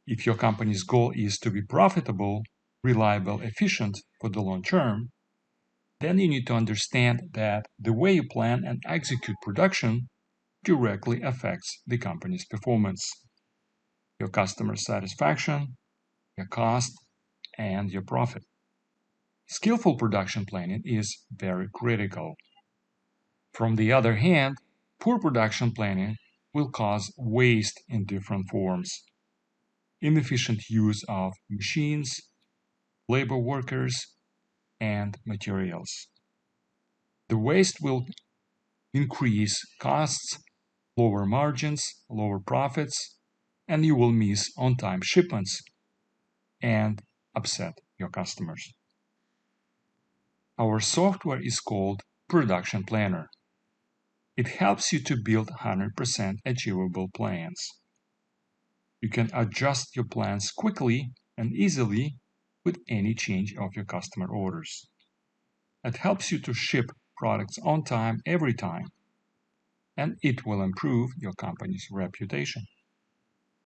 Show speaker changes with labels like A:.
A: If your company's goal is to be profitable, reliable, efficient for the long term, then you need to understand that the way you plan and execute production directly affects the company's performance, your customer satisfaction, your cost, and your profit. Skillful production planning is very critical. From the other hand, poor production planning will cause waste in different forms. Inefficient use of machines, labor workers, and materials. The waste will increase costs, lower margins, lower profits, and you will miss on-time shipments and upset your customers. Our software is called Production Planner. It helps you to build 100% achievable plans. You can adjust your plans quickly and easily with any change of your customer orders. It helps you to ship products on time every time, and it will improve your company's reputation.